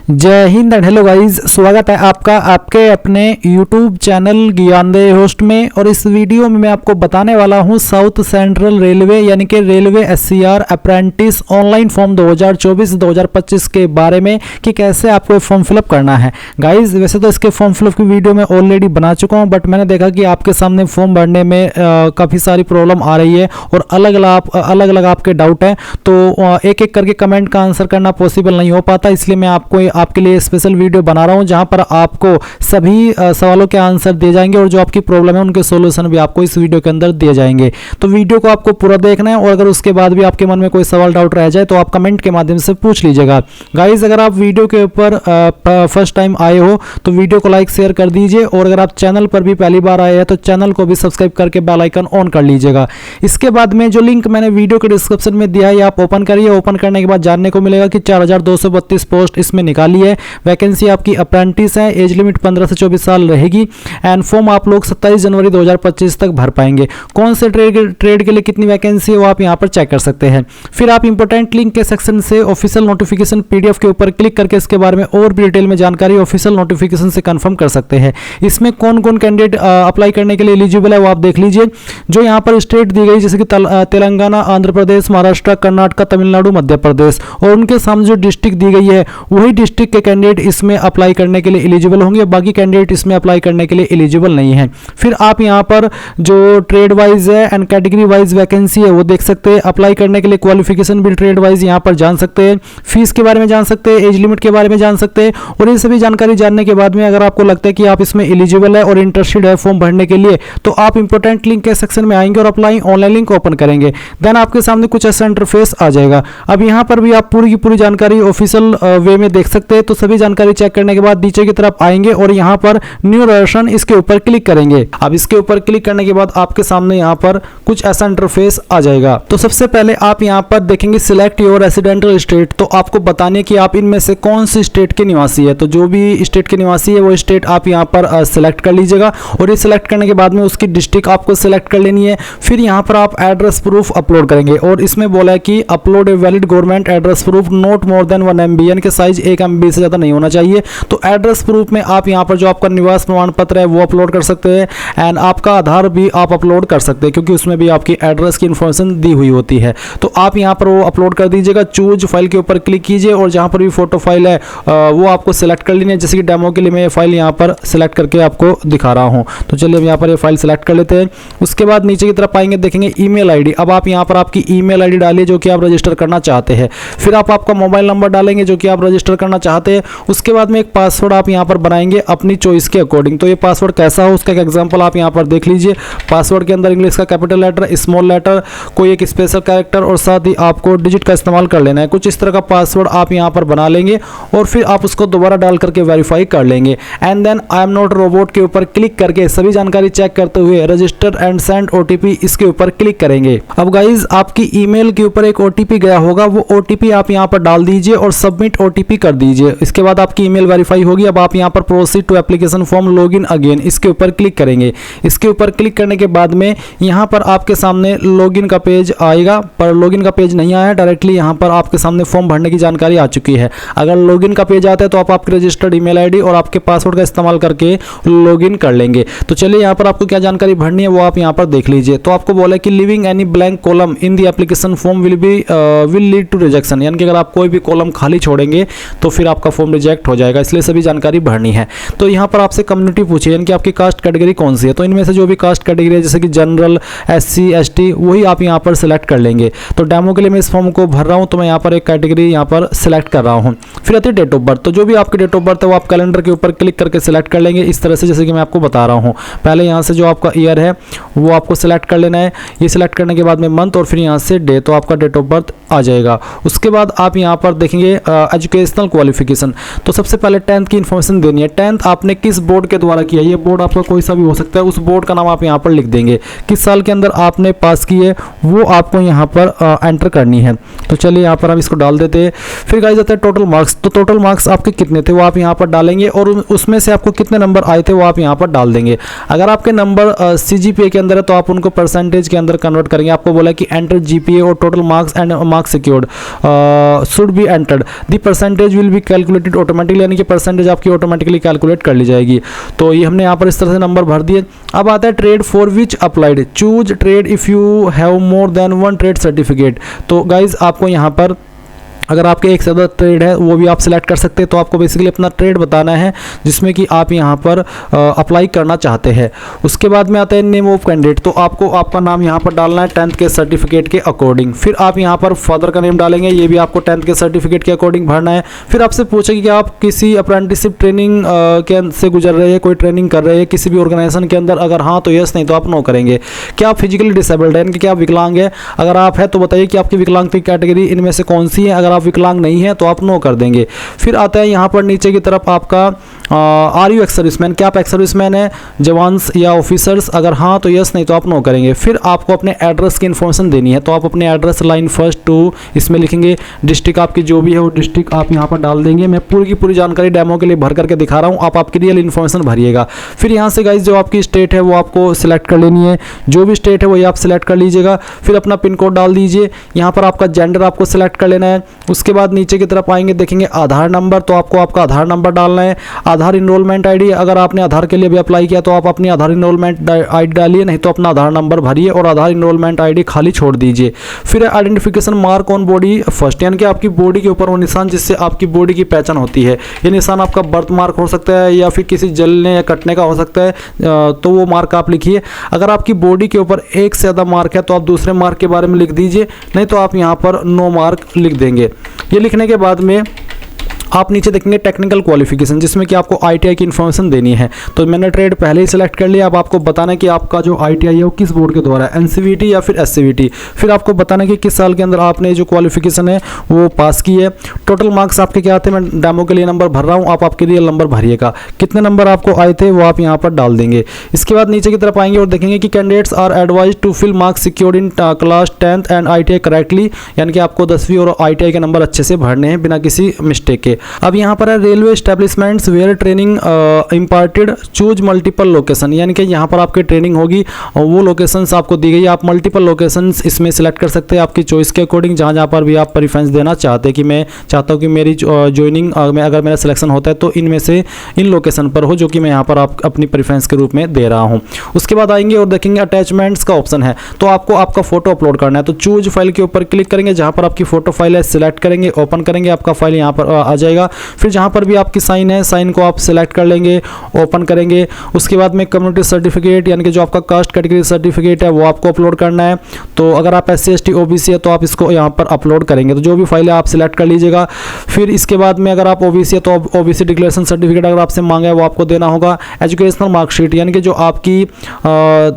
जय Hind and hello guys, स्वागत है आपका आपके अपने YouTube चैनल ज्ञानदेह होस्ट में। और इस वीडियो में मैं आपको बताने वाला हूं साउथ सेंट्रल रेलवे यानी कि railway SCR apprentice online form 2024-2025 के बारे में कि कैसे आपको फॉर्म फिलअप करना है। गाइस वैसे तो इसके फॉर्म फिलअप की वीडियो मैं ऑलरेडी बना चुका हूं, बट मैंने देखा कि आपके सामने फॉर्म भरने में काफ़ी सारी प्रॉब्लम आ रही है और अलग अलग आपके डाउट हैं, तो एक एक करके कमेंट का आंसर करना पॉसिबल नहीं हो पाता। इसलिए मैं आपके लिए स्पेशल वीडियो बना रहा हूं जहां पर आपको सभी सवालों के आंसर दिए जाएंगे और जो आपकी प्रॉब्लम है उनके सॉल्यूशन भी आपको इस वीडियो के अंदर दिए जाएंगे। तो वीडियो को आपको पूरा देखना है और अगर उसके बाद भी आपके मन में कोई सवाल डाउट रह जाए तो आप कमेंट के माध्यम से पूछ लीजिएगा। गाइस अगर आप वीडियो के ऊपर फर्स्ट टाइम आए हो तो वीडियो को लाइक शेयर कर दीजिए और अगर आप चैनल पर भी पहली बार आए हैं तो चैनल को भी सब्सक्राइब करके बेल आइकन ऑन कर लीजिएगा। इसके बाद में जो लिंक मैंने वीडियो के डिस्क्रिप्शन में दिया है आप ओपन करिए। ओपन करने के बाद जानने को मिलेगा कि 4232 पोस्ट इसमें निकाली है। वैकेंसी आपकी अप्रेंटिस है, एज लिमिट 15 से 24 साल रहेगी एंड फॉर्म आप लोग 27 जनवरी 2025 तक भर पाएंगे। कौन से ट्रेड के लिए कितनी वैकेंसी है वो आप यहां पर चेक कर सकते हैं। फिर आप इंपोर्टेंट लिंक के सेक्शन से ऑफिशियल नोटिफिकेशन PDF के ऊपर क्लिक करके इसके बारे में और भी डिटेल में जानकारी ऑफिशियल नोटिफिकेशन से कंफर्म कर सकते हैं। इसमें कौन कौन कैंडिडेट अप्लाई करने के लिए एलिजिबल है वो आप देख लीजिए। जो यहाँ पर स्टेट दी गई जैसे कि तेलंगाना, आंध्र प्रदेश, महाराष्ट्र, कर्नाटक, तमिलनाडु, मध्य प्रदेश और उनके सामने जो डिस्ट्रिक्ट दी गई है वही डिस्ट्रिक्ट के कैंडिडेट इसमें अप्लाई करने के लिए एलिजिबल होंगे, बाकी कैंडिडेट इसमें अप्लाई करने के लिए एलिजिबल नहीं है। फिर आप यहां पर जो ट्रेड वाइज है एंड कैटेगरी वाइज वैकेंसी है वो देख सकते हैं। अप्लाई करने के लिए क्वालिफिकेशन भी ट्रेड वाइज यहां पर जान सकते हैं, फीस के बारे में जान सकते हैं, एज लिमिट के बारे में जान सकते हैं। और ये सभी जानकारी जानने के बाद में अगर आपको लगता है कि आप इसमें एलिजिबल है और इंटरेस्टेड है फॉर्म भरने के लिए तो आप इंपोर्टेंट लिंक के सेक्शन में आएंगे और अप्लाई ऑनलाइन लिंक ओपन करेंगे। देन आपके सामने कुछ ऐसा इंटरफेस आ जाएगा। अब यहां पर भी आप पूरी की पूरी जानकारी ऑफिशियल वे में देख सकते हैं। तो सभी जानकारी चेक करने के बाद नीचे की तरफ आएंगे और यहां पर न्यू रजिस्ट्रेशन इसके ऊपर क्लिक करेंगे। अब इसके ऊपर क्लिक करने के बाद आपके सामने यहां पर कुछ ऐसा इंटरफेस आ जाएगा। तो सबसे पहले आप यहां पर देखेंगे सिलेक्ट योर रेसिडेंशियल स्टेट। तो आपको बताने कि आप इनमें से कौन सी स्टेट के निवासी है। तो जो भी स्टेट के निवासी है वो स्टेट आप यहां पर सिलेक्ट कर लीजिएगा और ये सिलेक्ट करने के बाद में उसकी डिस्ट्रिक्ट आपको सिलेक्ट कर लेनी है। फिर यहां पर आप एड्रेस प्रूफ अपलोड करेंगे और इसमें बोला है कि upload a valid government address proof not more than 1 MB, यानी कि साइज 1 MB से ज्यादा नहीं होना चाहिए। तो एड्रेस प्रूफ में आप यहां पर जो आपका निवास प्रमाण पत्र है वो अपलोड कर सकते हैं एंड आपका आधार भी आप अपलोड कर सकते हैं क्योंकि उसमें भी आपकी एड्रेस की इंफॉर्मेशन दी हुई होती है। तो आप यहां पर वो अपलोड कर दीजिएगा। चूज फाइल के ऊपर क्लिक कीजिए और जहां पर भी फोटो फाइल है वो आपको सिलेक्ट कर लेनी है। जैसे कि डेमो के लिए मैं ये फाइल यहां पर सिलेक्ट करके आपको दिखा रहा हूं। तो चलिए हम यहां पर ये फाइल सिलेक्ट कर लेते हैं। उसके बाद नीचे की तरफ आएंगे, देखेंगे ईमेल ID। अब आप यहां पर आपकी ईमेल ID डालिए जो कि आप रजिस्टर करना चाहते हैं। फिर आप आपका मोबाइल नंबर डालेंगे जो कि आप रजिस्टर करना चाहते हैं। उसके बाद में एक पासवर्ड आप यहां पर बनाएंगे अपनी चॉइस के अकॉर्डिंग। तो ये पासवर्ड कैसा हो उसका एक एग्जांपल आप यहां पर देख लीजिए। पासवर्ड के अंदर इंग्लिश का कैपिटल लेटर, स्मॉल लेटर, कोई एक स्पेशल कैरेक्टर और साथ ही आपको डिजिट का इस्तेमाल कर लेना है। कुछ इस तरह का पासवर्ड आप यहां पर बना लेंगे और फिर आप उसको दोबारा डाल करके वेरीफाई कर लेंगे and then I am not robot के ऊपर क्लिक करके सभी जानकारी चेक करते हुए रजिस्टर एंड सेंड OTP इसके ऊपर क्लिक करेंगे। अब गाइज आपकी ईमेल के ऊपर एक OTP गया होगा, वो OTP आप यहां पर डाल दीजिए और सबमिट OTP कर दीजिए। इसके बाद आपकी ईमेल वेरीफाई होगी। अब आप यहां पर proceed to application form login again इसके ऊपर क्लिक करेंगे। इसके ऊपर क्लिक करने के बाद में यहां पर आपके सामने लॉगिन का पेज आएगा, पर लॉगिन का पेज नहीं आया, डायरेक्टली यहां पर आपके सामने फॉर्म भरने की जानकारी आ चुकी है। अगर लॉगिन का पेज आता है तो आप आपकी रजिस्टर्ड ईमेल ID और आपके पासवर्ड का इस्तेमाल करके लॉगिन कर लेंगे। तो चलिए यहां पर आपको क्या जानकारी भरनी है वो आप यहां पर देख लीजिए। तो आपको बोला कि leaving any blank column in the application form will lead to rejection, यानी कि अगर आप कोई भी कॉलम खाली छोड़ेंगे तो फिर आपका फॉर्म रिजेक्ट हो जाएगा, इसलिए सभी जानकारी भरनी है। तो यहां पर आपसे कम्युनिटी पूछी यानी कि आपकी कास्ट कैटेगरी कौन सी है। तो इनमें से जो भी कास्ट कैटेगरी है जैसे कि जनरल, SC ST वही आप यहां पर सिलेक्ट कर लेंगे। तो डेमो के लिए मैं इस फॉर्म को भर रहा हूं तो मैं यहां पर एक कैटेगरी यहां पर सिलेक्ट कर रहा हूं। फिर आती है डेट ऑफ बर्थ। तो जो भी आपकी डेट ऑफ बर्थ है वो आप कैलेंडर के ऊपर क्लिक करके सिलेक्ट कर लेंगे इस तरह से जैसे कि मैं आपको बता रहा हूं। पहले यहां से जो आपका ईयर है वो आपको सिलेक्ट कर लेना है। ये सिलेक्ट करने के बाद में मंथ और फिर यहां से डे, तो आपका डेट ऑफ बर्थ आ जाएगा। उसके बाद आप यहां पर देखेंगे एजुकेशनल क्वालिफिकेशन। तो सबसे पहले 10th की इंफॉर्मेशन देनी है। 10th आपने किस बोर्ड के द्वारा किया, ये बोर्ड आपका कोई सा भी हो सकता है, उस बोर्ड का नाम आप यहाँ पर लिख देंगे। किस साल के अंदर आपने पास की है वो आपको यहाँ पर एंटर करनी है। तो चलिए यहाँ पर हम इसको डाल देते हैं। फिर गाइस आता है टोटल मार्क्स। तो टोटल मार्क्स आपके कितने थे वो आप यहाँ पर डालेंगे और उसमें से आपको कितने नंबर आए थे वो आप यहाँ पर डाल देंगे। अगर आपके नंबर CGPA के अंदर है तो आप उनको परसेंटेज के अंदर कन्वर्ट करेंगे। आपको बोला कि एंटर GPA और total marks and marks secured should be entered, the percentage will be calculated automatically, यानी कि परसेंटेज आपकी ऑटोमेटिकली कैलकुलेट कर ली जाएगी। तो ये हमने यहाँ पर इस तरह से नंबर भर दिए। अब आता है trade for which applied, choose trade if you have more than one trade certificate. तो गाइज आपको यहाँ पर अगर आपके एक से ज़्यादा ट्रेड है वो भी आप सिलेक्ट कर सकते हैं। तो आपको बेसिकली अपना ट्रेड बताना है जिसमें कि आप यहाँ पर अप्लाई करना चाहते हैं। उसके बाद में आता है नेम ऑफ कैंडिडेट। तो आपको आपका नाम यहाँ पर डालना है 10th के सर्टिफिकेट के अकॉर्डिंग। फिर आप यहाँ पर फादर का नेम डालेंगे, ये भी आपको 10th के सर्टिफिकेट के अकॉर्डिंग भरना है। फिर आपसे पूछेगी कि आप किसी अप्रेंटिसशिप ट्रेनिंग के से गुजर रहे हैं, कोई ट्रेनिंग कर रहे हैं किसी भी ऑर्गेनाइजेशन के अंदर, अगर हाँ तो यस, नहीं तो आप नो करेंगे। क्या आप फिजिकली डिसेबल्ड है, यानी कि क्या आप विकलांग है, अगर आप है तो बताइए कि आपकी विकलांग कैटेगरी इनमें से कौन सी है। अगर आप विकलांग नहीं है तो आप नो कर देंगे। फिर आता है यहाँ पर नीचे की तरफ आपका आर यू एक्स सर्विसमैन, क्या आप एक्स सर्विसमैन है, जवान्स या ऑफिसर्स, अगर हाँ तो यस, नहीं तो आप नो करेंगे। फिर आपको अपने एड्रेस की इन्फॉर्मेशन देनी है। तो आप अपने एड्रेस लाइन फर्स्ट टू इसमें लिखेंगे, डिस्ट्रिक्ट आपकी जो भी है वो डिस्ट्रिक्ट आप यहाँ पर डाल देंगे। मैं पूरी की पूरी जानकारी डेमो के लिए भर करके दिखा रहा हूँ, आप आपकी रियल इन्फॉर्मेशन भरिएगा। फिर यहाँ से गाइज जो आपकी स्टेट है वो आपको सिलेक्ट कर लेनी है, जो भी स्टेट है वही आप सिलेक्ट कर लीजिएगा। फिर अपना पिन कोड डाल दीजिए। यहाँ पर आपका जेंडर आपको सिलेक्ट कर लेना है। उसके बाद नीचे की तरफ आएंगे, देखेंगे आधार नंबर, तो आपको आपका आधार नंबर डालना है। आधार इनरोलमेंट आईडी, अगर आपने आधार के लिए भी अप्लाई किया तो आप अपनी आधार इनरोलमेंट आईडी डालिए, नहीं तो अपना आधार नंबर भरिए और आधार इनरोलमेंट आईडी खाली छोड़ दीजिए। फिर identification mark on body first, यानी कि आपकी बॉडी के ऊपर वो निशान जिससे आपकी बॉडी की पहचान होती है। ये निशान आपका बर्थ मार्क हो सकता है या फिर किसी जलने या कटने का हो सकता है, तो वो मार्क आप लिखिए। अगर आपकी बॉडी के ऊपर एक से ज़्यादा मार्क है तो आप दूसरे मार्क के बारे में लिख दीजिए, नहीं तो आप यहाँ पर नो मार्क लिख देंगे। ये लिखने के बाद में आप नीचे देखेंगे टेक्निकल क्वालिफिकेशन, जिसमें कि आपको आईटीआई की इन्फॉर्मेशन देनी है। तो मैंने ट्रेड पहले ही सिलेक्ट कर लिया। अब आपको बताना है कि आपका जो आईटीआई है वो किस बोर्ड के द्वारा है, एनसीवीटी या फिर एससीवीटी। फिर आपको बताना है कि किस साल के अंदर आपने जो क्वालिफिकेशन है वो पास की है। टोटल मार्क्स आपके क्या आते हैं, मैं डेमो के लिए नंबर भर रहा हूँ, आप आपके रियल नंबर भरिएगा। कितने नंबर आपको आए थे वो आप यहाँ पर डाल देंगे। इसके बाद नीचे की तरफ आएंगे और देखेंगे कि candidates are advise to fill marks secured in class 10th and ITI correctly, यानी कि आपको 10वीं और आईटीआई के नंबर अच्छे से भरने हैं बिना किसी मिस्टेक के। अब यहाँ पर railway establishments where training imparted, choose multiple location, यानी कि यहाँ पर आपकी ट्रेनिंग होगी और वो लोकेशंस आपको दी गई। आप मल्टीपल लोकेशंस इसमें सिलेक्ट कर सकते हैं आपकी चॉइस के अकॉर्डिंग, जहाँ जहाँ पर भी आप प्रेफरेंस देना चाहते हैं कि मैं चाहता हूँ कि मेरी ज्वाइनिंग में अगर मेरा सिलेक्शन होता है तो इनमें से इन लोकेशन पर हो, जो कि मैं यहाँ पर आप अपनी प्रेफरेंस के रूप में दे रहा हूँ। उसके बाद आएंगे और देखेंगे अटैचमेंट्स का ऑप्शन है। तो आपको आपका फोटो अपलोड करना है, तो चूज फाइल के ऊपर क्लिक करेंगे, जहाँ पर आपकी फोटो फाइल है सिलेक्ट करेंगे, ओपन करेंगे, आपका फाइल यहाँ पर आ जाएगा। फिर जहाँ पर भी आपकी साइन है, साइन को आप सिलेक्ट कर लेंगे, ओपन करेंगे। उसके बाद में कम्युनिटी सर्टिफिकेट, यानी कि जो आपका कास्ट कैटेगरी सर्टिफिकेट है वो आपको अपलोड करना है। तो अगर आप SC ST OBC है तो आप इसको यहाँ पर अपलोड करेंगे। तो जो भी फाइल है आप सिलेक्ट कर लीजिएगा। फिर इसके बाद में अगर आप OBC है तो OBC डिक्लेरेशन सर्टिफिकेट अगर आपसे मांगा है वो आपको देना होगा। एजुकेशनल मार्कशीट, यानी कि जो आपकी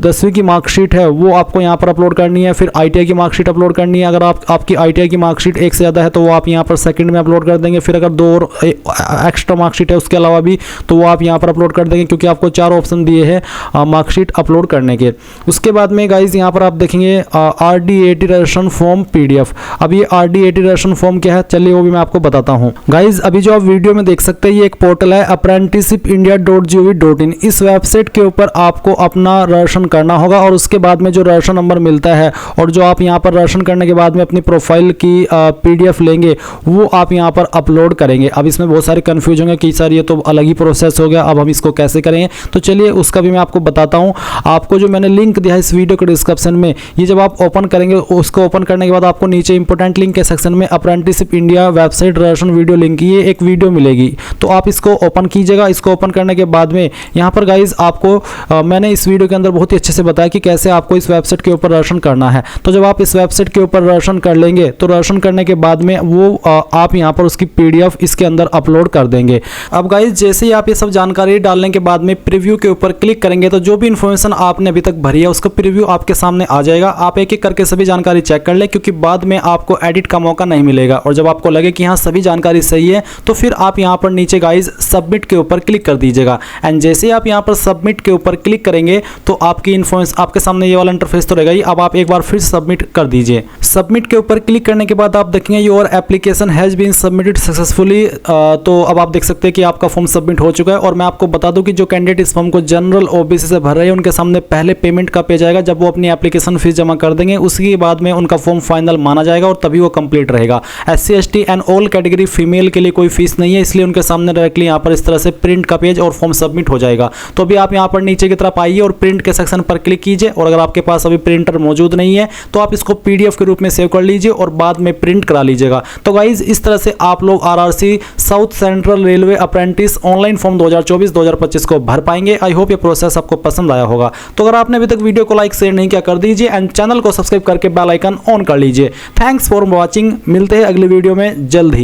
10वीं की मार्कशीट है वो आपको यहाँ पर अपलोड करनी है। फिर ITI की मार्कशीट अपलोड करनी है। अगर आपकी ITI की मार्कशीट एक से ज़्यादा है तो वो आप यहाँ पर सेकंड में अपलोड कर देंगे। फिर अगर 2 और एक्स्ट्रा मार्कशीट है उसके अलावा भी तो वो आप यहाँ पर अपलोड कर देंगे, क्योंकि आपको 4 ऑप्शन दिए हैं मार्कशीट अपलोड करने के। उसके बाद में गाइज यहाँ पर आप देखेंगे RD80 रजिस्ट्रेशन फॉर्म PDF। अब ये RD80 रजिस्ट्रेशन फॉर्म क्या है, चलिए वो भी मैं आपको बताता हूँ। गाइज अभी जो आप वीडियो में देख सकते हैं ये एक पोर्टल है apprenticeshipindia.gov.in। इस वेबसाइट के ऊपर आपको अपना रजिस्ट्रेशन करना होगा और उसके बाद में जो रजिस्ट्रेशन नंबर मिलता है और जो आप यहाँ पर रजिस्ट्रेशन करने के बाद में अपनी प्रोफाइल की PDF लेंगे वो आप यहाँ पर अपलोड करेंगे। अब इसमें बहुत सारे कन्फ्यूज होंगे कि सर ये तो अलग ही प्रोसेस हो गया, अब हम इसको कैसे करें, तो चलिए उसका भी मैं आपको बताता हूँ। आपको जो मैंने लिंक दिया है इस वीडियो के डिस्क्रिप्शन में, ये जब आप ओपन करेंगे उसको ओपन करने के बाद आपको नीचे इंपॉर्टेंट लिंक के सेक्शन में apprenticeship India website registration video link की ये एक वीडियो मिलेगी, तो आप इसको ओपन कीजिएगा। इसको ओपन करने के बाद में यहाँ पर गाइज आपको मैंने इस वीडियो के अंदर बहुत ही अच्छे से बताया कि कैसे आपको इस वेबसाइट के ऊपर रजिस्ट्रेशन करना है। तो जब आप इस वेबसाइट के ऊपर रजिस्ट्रेशन कर लेंगे तो रजिस्ट्रेशन करने के बाद में वो आप यहाँ पर उसकी PDF इसके अंदर अपलोड कर देंगे। अब गाइज जैसे ही आप ये सब जानकारी डालने के बाद में प्रीव्यू के ऊपर क्लिक करेंगे तो जो भी इन्फॉर्मेशन आपने अभी तक भरी है उसका प्रीव्यू आपके सामने आ जाएगा। आप एक एक करके सभी जानकारी चेक कर लें, क्योंकि बाद में आपको एडिट का मौका नहीं मिलेगा। और जब आपको लगे कि हाँ सभी जानकारी सही है तो फिर आप यहाँ पर नीचे नीचे गाइज सबमिट के ऊपर क्लिक कर दीजिएगा। एंड जैसे आप यहाँ पर सबमिट के ऊपर क्लिक करेंगे तो आपकी इन्फॉर्मेशन आपके सामने ये वाला इंटरफेस तो रहेगा ही। अब आप एक बार फिर सबमिट कर दीजिए। सबमिट के ऊपर क्लिक करने के बाद आप देखेंगे your application has been submitted successfully. तो अब आप देख सकते हैं कि आपका फॉर्म सबमिट हो चुका है। और मैं आपको बता दूं कि जो कैंडिडेट इस फॉर्म को जनरल ओबीसी से भर रहे हैं उनके सामने पहले पेमेंट का पेज आएगा। जब वो अपनी एप्लीकेशन फीस जमा कर देंगे उसके बाद में उनका फॉर्म फाइनल माना जाएगा और तभी वो कंप्लीट रहेगा। SC ST and all category female के लिए कोई फीस नहीं है, इसलिए उनके सामने डायरेक्टली यहाँ पर इस तरह से प्रिंट का पेज और फॉर्म सबमिट हो जाएगा। तो अभी आप यहाँ पर नीचे की तरफ आइए और प्रिंट के सेक्शन पर क्लिक कीजिए। और अगर आपके पास अभी प्रिंटर मौजूद नहीं है तो आप इसको PDF के रूप में सेव कर लीजिए और बाद में प्रिंट करा लीजिएगा। तो गाइज इस तरह से आप लोग RRC south central railway apprentice online form 2024-2025 को भर पाएंगे। आई होप ये प्रोसेस आपको पसंद आया होगा। तो अगर आपने अभी तक वीडियो को लाइक शेयर नहीं किया कर दीजिए एंड चैनल को सब्सक्राइब करके बेल आइकन ऑन कर लीजिए। Thanks for watching. मिलते हैं अगली वीडियो में जल्द ही।